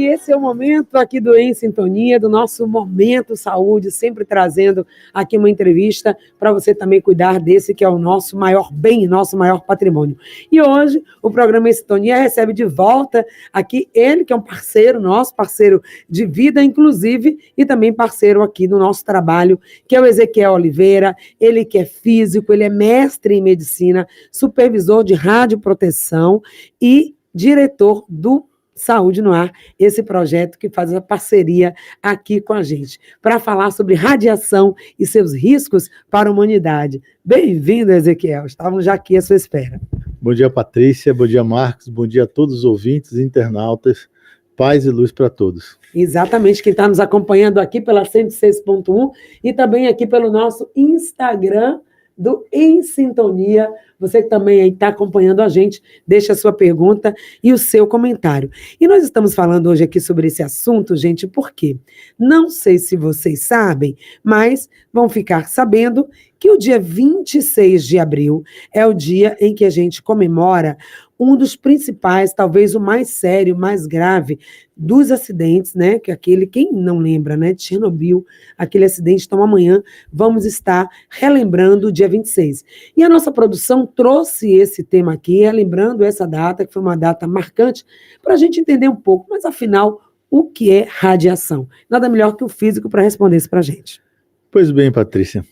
que esse é o momento aqui do Em Sintonia, do nosso Momento Saúde, sempre trazendo aqui uma entrevista para você também cuidar desse que é o nosso maior bem, nosso maior patrimônio. E hoje o programa Em Sintonia recebe de volta aqui ele, que é um parceiro nosso, parceiro de vida, inclusive, e também parceiro aqui do nosso trabalho, que é o Ezequiel Oliveira. Ele que é físico, ele é mestre em medicina, supervisor de radioproteção e diretor do Saúde no Ar, esse projeto que faz a parceria aqui com a gente, para falar sobre radiação e seus riscos para a humanidade. Bem-vindo, Ezequiel, estávamos já aqui à sua espera. Bom dia, Patrícia, bom dia, Marcos, bom dia a todos os ouvintes e internautas, paz e luz para todos. Exatamente, quem está nos acompanhando aqui pela 106.1 e também aqui pelo nosso Instagram do Em Sintonia. Você que também está acompanhando a gente, deixa a sua pergunta e o seu comentário. E nós estamos falando hoje aqui sobre esse assunto, gente, por quê? Não sei se vocês sabem, mas vão ficar sabendo que o dia 26 de abril é o dia em que a gente comemora um dos principais, talvez o mais sério, mais grave dos acidentes, né? Que aquele, quem não lembra, né? De Chernobyl, aquele acidente. Então, amanhã vamos estar relembrando o dia 26. E a nossa produção trouxe esse tema aqui, relembrando essa data, que foi uma data marcante, para a gente entender um pouco, mas afinal, o que é radiação? Nada melhor que o físico para responder isso para a gente. Pois bem, Patrícia,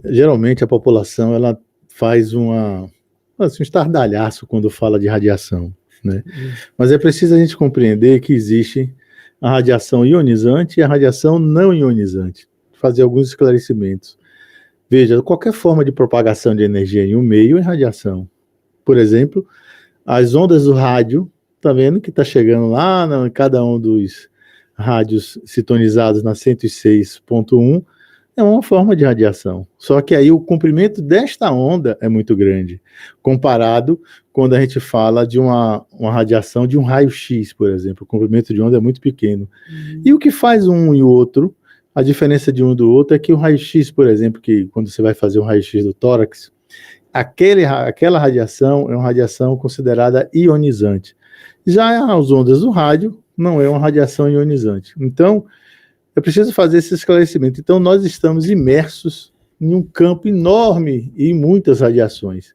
geralmente a população ela faz um estardalhaço quando fala de radiação, né? Mas é preciso a gente compreender que existe a radiação ionizante e a radiação não ionizante. Fazer alguns esclarecimentos. Veja, qualquer forma de propagação de energia em um meio é radiação. Por exemplo, as ondas do rádio, tá vendo que está chegando lá em cada um dos rádios sintonizados na 106.1, é uma forma de radiação. Só que aí o comprimento desta onda é muito grande, comparado quando a gente fala de uma radiação de um raio-x, por exemplo. O comprimento de onda é muito pequeno. E o que faz um e o outro, a diferença de um do outro é que o raio-x, por exemplo, que quando você vai fazer um raio-x do tórax, aquela radiação é uma radiação considerada ionizante. Já as ondas do rádio não é uma radiação ionizante. Então, é preciso fazer esse esclarecimento. Então, nós estamos imersos em um campo enorme e muitas radiações.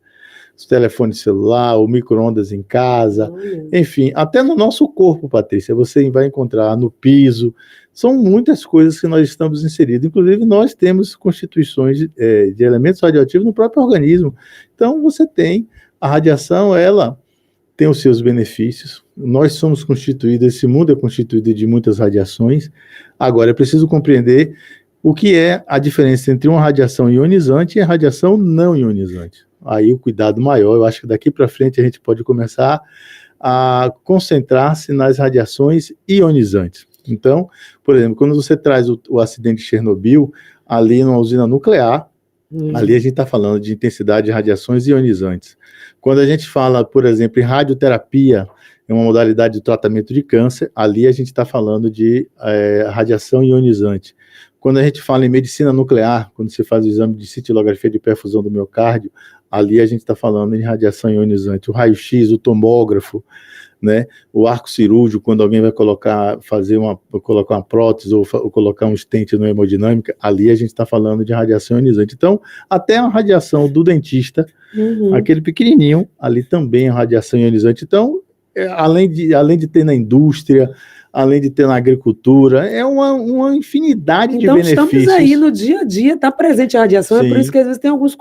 O telefone celular, o micro-ondas em casa, enfim, até no nosso corpo, Patrícia, você vai encontrar no piso. São muitas coisas que nós estamos inseridos. Inclusive, nós temos constituições de elementos radioativos no próprio organismo. Então, você tem a radiação, ela tem os seus benefícios. Nós somos constituídos, esse mundo é constituído de muitas radiações. Agora, é preciso compreender o que é a diferença entre uma radiação ionizante e a radiação não ionizante. Aí o cuidado maior, eu acho que daqui para frente a gente pode começar a concentrar-se nas radiações ionizantes. Então, por exemplo, quando você traz o acidente de Chernobyl, ali numa usina nuclear, ali a gente está falando de intensidade de radiações ionizantes. Quando a gente fala, por exemplo, em radioterapia, é uma modalidade de tratamento de câncer, ali a gente está falando de radiação ionizante. Quando a gente fala em medicina nuclear, quando você faz o exame de cintilografia de perfusão do miocárdio, ali a gente está falando em radiação ionizante. O raio-x, o tomógrafo, né? O arco cirúrgico, quando alguém vai colocar uma prótese ou colocar um stent no hemodinâmica, ali a gente está falando de radiação ionizante. Então, até a radiação do dentista, aquele pequenininho, ali também é radiação ionizante. Então, além de ter na indústria, além de ter na agricultura, é uma infinidade de benefícios. Então, estamos aí no dia a dia, está presente a radiação. Sim. É por isso que às vezes tem alguns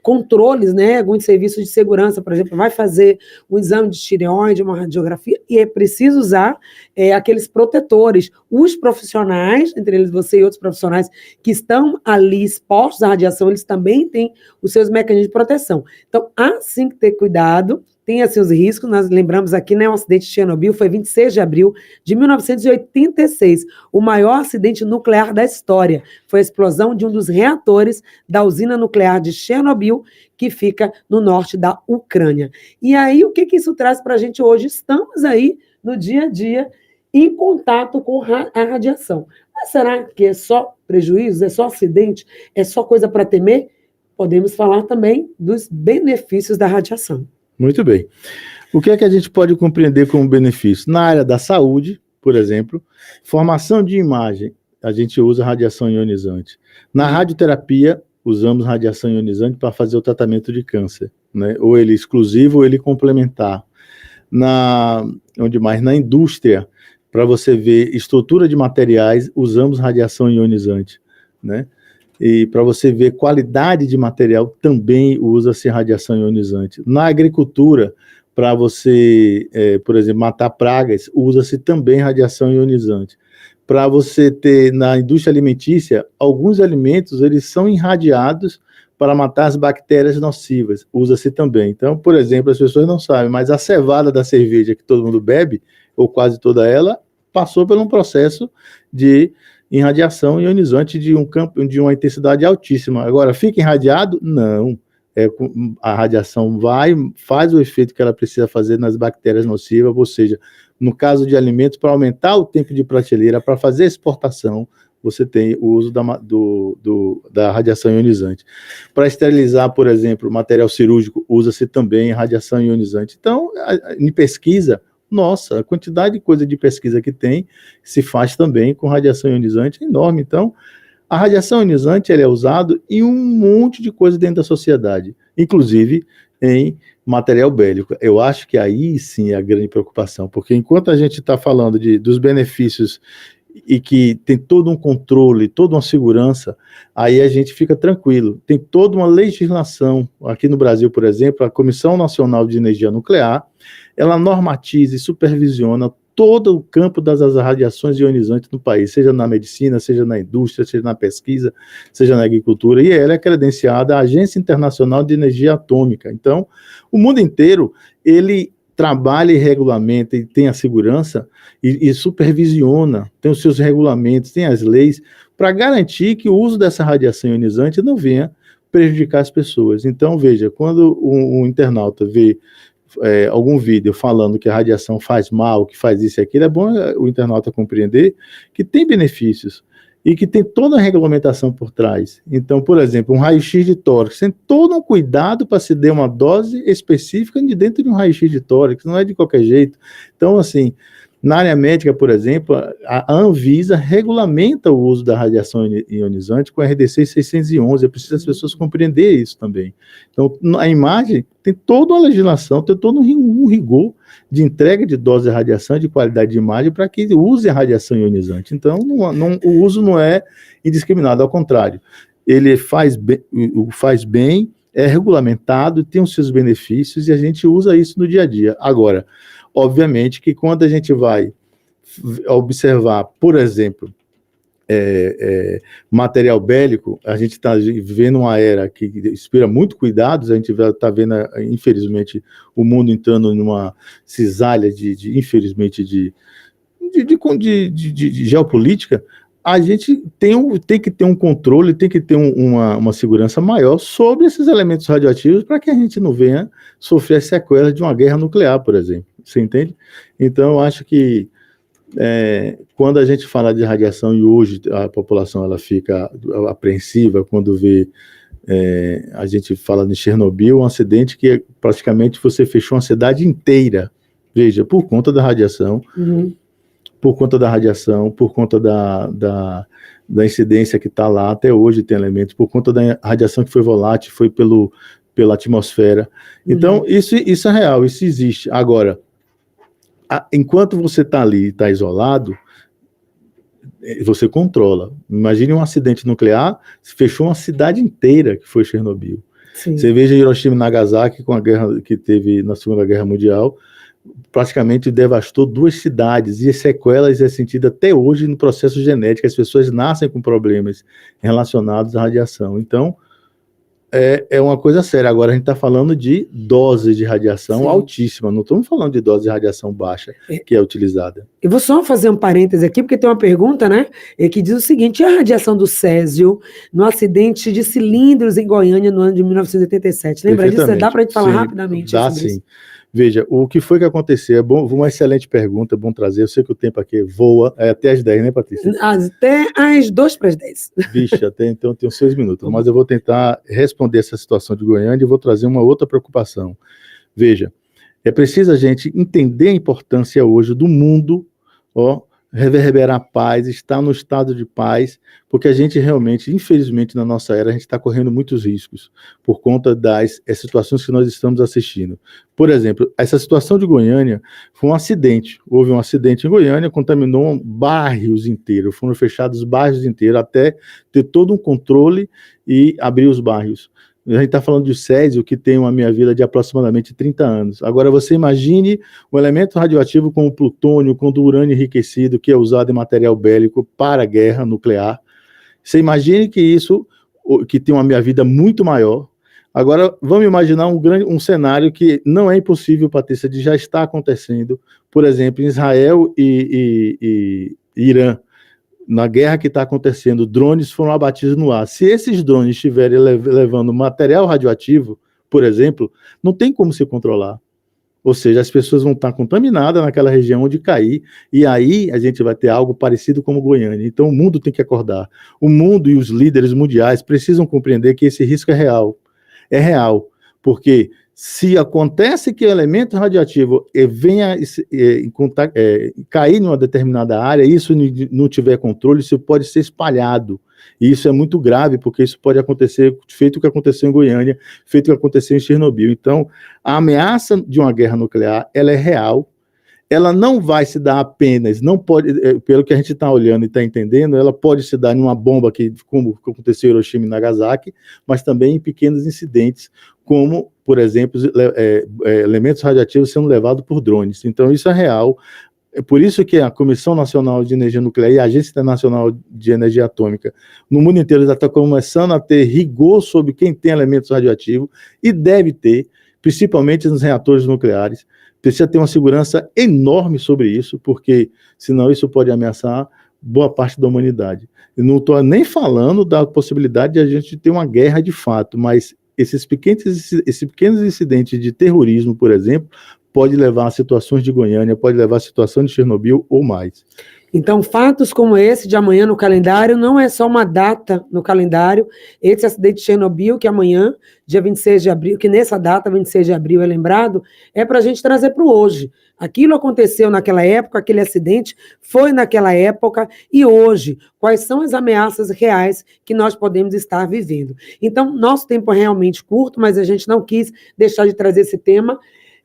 controles, né? Alguns serviços de segurança, por exemplo, vai fazer um exame de tireoide, uma radiografia, e é preciso usar aqueles protetores. Os profissionais, entre eles você e outros profissionais que estão ali expostos à radiação, eles também têm os seus mecanismos de proteção. Então, há sim que ter cuidado, tem seus riscos. Nós lembramos aqui, né, o acidente de Chernobyl foi 26 de abril de 1986, o maior acidente nuclear da história. Foi a explosão de um dos reatores da usina nuclear de Chernobyl, que fica no norte da Ucrânia. E aí, o que isso traz para a gente hoje? Estamos aí, no dia a dia, em contato com a radiação. Mas será que é só prejuízo? É só acidente? É só coisa para temer? Podemos falar também dos benefícios da radiação. Muito bem. O que é que a gente pode compreender como benefício? Na área da saúde, por exemplo, formação de imagem, a gente usa radiação ionizante. Na radioterapia, usamos radiação ionizante para fazer o tratamento de câncer, né? Ou ele exclusivo ou ele complementar. Onde mais? Na indústria, para você ver estrutura de materiais, usamos radiação ionizante, né? E para você ver qualidade de material, também usa-se radiação ionizante. Na agricultura, para você, por exemplo, matar pragas, usa-se também radiação ionizante. Para você ter, na indústria alimentícia, alguns alimentos, eles são irradiados para matar as bactérias nocivas, usa-se também. Então, por exemplo, as pessoas não sabem, mas a cevada da cerveja que todo mundo bebe, ou quase toda ela, passou por um processo de irradiação ionizante de um campo, de uma intensidade altíssima. Agora, fica irradiado? Não. A radiação faz o efeito que ela precisa fazer nas bactérias nocivas, ou seja, no caso de alimentos, para aumentar o tempo de prateleira, para fazer exportação, você tem o uso da radiação ionizante. Para esterilizar, por exemplo, material cirúrgico, usa-se também radiação ionizante. Então, em pesquisa, nossa, a quantidade de coisa de pesquisa que tem, se faz também com radiação ionizante, é enorme. Então, a radiação ionizante ela é usada em um monte de coisa dentro da sociedade, inclusive em material bélico. Eu acho que aí sim é a grande preocupação, porque enquanto a gente está falando dos benefícios e que tem todo um controle, toda uma segurança, aí a gente fica tranquilo. Tem toda uma legislação, aqui no Brasil, por exemplo, a Comissão Nacional de Energia Nuclear, ela normatiza e supervisiona todo o campo das radiações ionizantes no país, seja na medicina, seja na indústria, seja na pesquisa, seja na agricultura, e ela é credenciada à Agência Internacional de Energia Atômica. Então, o mundo inteiro, ele trabalha e regulamenta e tem a segurança e supervisiona, tem os seus regulamentos, tem as leis, para garantir que o uso dessa radiação ionizante não venha prejudicar as pessoas. Então, veja, quando um internauta vê algum vídeo falando que a radiação faz mal, que faz isso e aquilo, é bom o internauta compreender que tem benefícios e que tem toda a regulamentação por trás. Então, por exemplo, um raio-x de tórax, tem todo um cuidado para se dar uma dose específica de dentro de um raio-x de tórax, não é de qualquer jeito. Então, assim, na área médica, por exemplo, a Anvisa regulamenta o uso da radiação ionizante com a RDC 611, é preciso as pessoas compreenderem isso também. Então, a imagem tem toda uma legislação, tem todo um rigor de entrega de dose de radiação, de qualidade de imagem, para que use a radiação ionizante. Então, o uso não é indiscriminado, ao contrário, ele faz bem, é regulamentado, tem os seus benefícios, e a gente usa isso no dia a dia. Agora, obviamente que quando a gente vai observar, por exemplo, material bélico, a gente está vivendo uma era que inspira muito cuidados, a gente está vendo, infelizmente, o mundo entrando numa cisalha infelizmente, de geopolítica. A gente tem que ter um controle, tem que ter uma segurança maior sobre esses elementos radioativos para que a gente não venha sofrer as sequelas de uma guerra nuclear, por exemplo. Você entende? Então, eu acho que quando a gente fala de radiação, e hoje a população ela fica apreensiva quando vê, a gente fala de Chernobyl, um acidente que praticamente você fechou uma cidade inteira, veja, por conta da radiação, por conta da radiação, por conta da incidência que está lá, até hoje tem elementos, por conta da radiação que foi volátil, foi pela atmosfera. Então, isso é real, isso existe. Agora, enquanto você está ali, está isolado, você controla. Imagine um acidente nuclear, fechou uma cidade inteira, que foi Chernobyl. Sim. Você veja Hiroshima e Nagasaki, com a guerra que teve na Segunda Guerra Mundial, praticamente devastou 2 cidades, e as sequelas é sentido até hoje no processo genético, as pessoas nascem com problemas relacionados à radiação. Então, é uma coisa séria. Agora a gente está falando de dose de radiação Sim. altíssima, não estamos falando de dose de radiação baixa que é utilizada. Eu vou só fazer um parêntese aqui, porque tem uma pergunta, né, que diz o seguinte: a radiação do césio no acidente de cilindros em Goiânia no ano de 1987, lembra disso? Dá para a gente falar rapidamente? Dá sim. Isso? Veja, o que foi que aconteceu? É bom, uma excelente pergunta, é bom trazer. Eu sei que o tempo aqui voa, até às 10, né, Patrícia? Até às 2:10. Vixe, até então tem 6 minutos. Mas eu vou tentar responder essa situação de Goiânia e vou trazer uma outra preocupação. Veja, é preciso a gente entender a importância hoje do mundo reverberar paz, estar no estado de paz, porque a gente realmente, infelizmente, na nossa era, a gente está correndo muitos riscos por conta das situações que nós estamos assistindo. Por exemplo, essa situação de Goiânia foi um acidente. Houve um acidente em Goiânia, contaminou bairros inteiros, foram fechados bairros inteiros até ter todo um controle e abrir os bairros. A gente está falando de Césio, que tem uma meia-vida de aproximadamente 30 anos. Agora, você imagine um elemento radioativo como o plutônio, como o urânio enriquecido, que é usado em material bélico para a guerra nuclear. Você imagine que isso, que tem uma meia-vida muito maior. Agora, vamos imaginar um cenário que não é impossível, Patrícia, de já estar acontecendo. Por exemplo, em Israel e Irã, na guerra que está acontecendo, drones foram abatidos no ar. Se esses drones estiverem levando material radioativo, por exemplo, não tem como se controlar. Ou seja, as pessoas vão estar contaminadas naquela região onde cair, e aí a gente vai ter algo parecido como Goiânia. Então o mundo tem que acordar. O mundo e os líderes mundiais precisam compreender que esse risco é real. É real, porque se acontece que o elemento radioativo venha cair numa determinada área, isso não tiver controle, isso pode ser espalhado. E isso é muito grave, porque isso pode acontecer, feito o que aconteceu em Goiânia, feito o que aconteceu em Chernobyl. Então, a ameaça de uma guerra nuclear, ela é real. Ela não vai se dar apenas, não pode, pelo que a gente está olhando e está entendendo, ela pode se dar em uma bomba, como aconteceu em Hiroshima e Nagasaki, mas também em pequenos incidentes, como, por exemplo, elementos radioativos sendo levados por drones. Então, isso é real. É por isso que a Comissão Nacional de Energia Nuclear e a Agência Internacional de Energia Atômica, no mundo inteiro, já está começando a ter rigor sobre quem tem elementos radioativos, e deve ter, principalmente nos reatores nucleares. Precisa ter uma segurança enorme sobre isso, porque senão isso pode ameaçar boa parte da humanidade. Eu não estou nem falando da possibilidade de a gente ter uma guerra de fato, mas esses pequenos incidentes de terrorismo, por exemplo, pode levar a situações de Goiânia, pode levar a situação de Chernobyl ou mais. Então, fatos como esse de amanhã no calendário não é só uma data no calendário. Esse acidente de Chernobyl, que amanhã, dia 26 de abril, que nessa data, 26 de abril, é lembrado, é para a gente trazer para o hoje. Aquilo aconteceu naquela época, aquele acidente foi naquela época, e hoje, quais são as ameaças reais que nós podemos estar vivendo? Então, nosso tempo é realmente curto, mas a gente não quis deixar de trazer esse tema.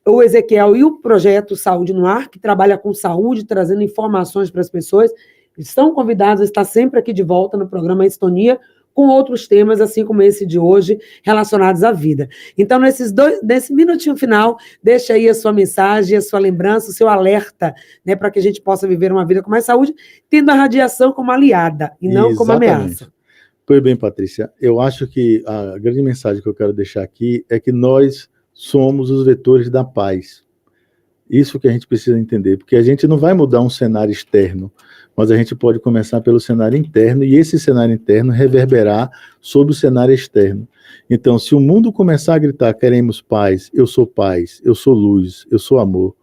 O Ezequiel e o projeto Saúde no Ar, que trabalha com saúde, trazendo informações para as pessoas, estão convidados a estar sempre aqui de volta no programa Sintonia, com outros temas, assim como esse de hoje, relacionados à vida. Então, nesse minutinho final, deixa aí a sua mensagem, a sua lembrança, o seu alerta, né, para que a gente possa viver uma vida com mais saúde, tendo a radiação como aliada e não como ameaça. Pois bem, Patrícia, eu acho que a grande mensagem que eu quero deixar aqui é que nós somos os vetores da paz. Isso que a gente precisa entender, porque a gente não vai mudar um cenário externo, mas a gente pode começar pelo cenário interno, e esse cenário interno reverberar sobre o cenário externo. Então, se o mundo começar a gritar, queremos paz, eu sou luz, eu sou amor,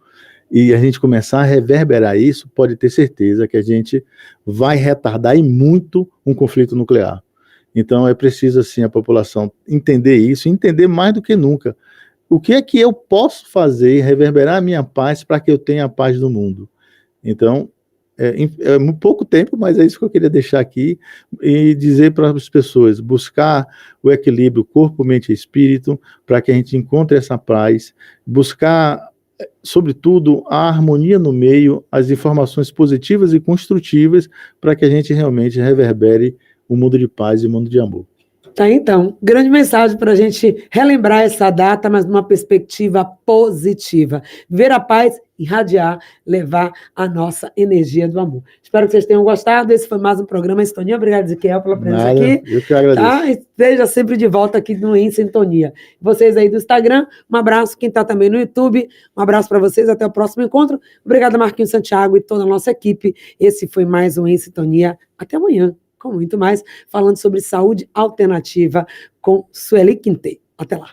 e a gente começar a reverberar isso, pode ter certeza que a gente vai retardar e muito um conflito nuclear. Então, é preciso, assim, a população entender isso, entender mais do que nunca. O que é que eu posso fazer, reverberar a minha paz para que eu tenha a paz no mundo? Então, é pouco tempo, mas é isso que eu queria deixar aqui e dizer para as pessoas, buscar o equilíbrio corpo, mente e espírito, para que a gente encontre essa paz, buscar, sobretudo, a harmonia no meio, as informações positivas e construtivas, para que a gente realmente reverbere um mundo de paz e um mundo de amor. Tá, então, grande mensagem para a gente relembrar essa data, mas numa perspectiva positiva. Ver a paz, irradiar, levar a nossa energia do amor. Espero que vocês tenham gostado. Esse foi mais um programa Sintonia. Obrigado, Ezequiel, pela presença aqui. Eu que agradeço. Tá? Esteja sempre de volta aqui no Em Sintonia. Vocês aí do Instagram, um abraço. Quem está também no YouTube, um abraço para vocês. Até o próximo encontro. Obrigada, Marquinhos Santiago e toda a nossa equipe. Esse foi mais um Em Sintonia. Até amanhã, com muito mais, falando sobre saúde alternativa com Sueli Quintê. Até lá.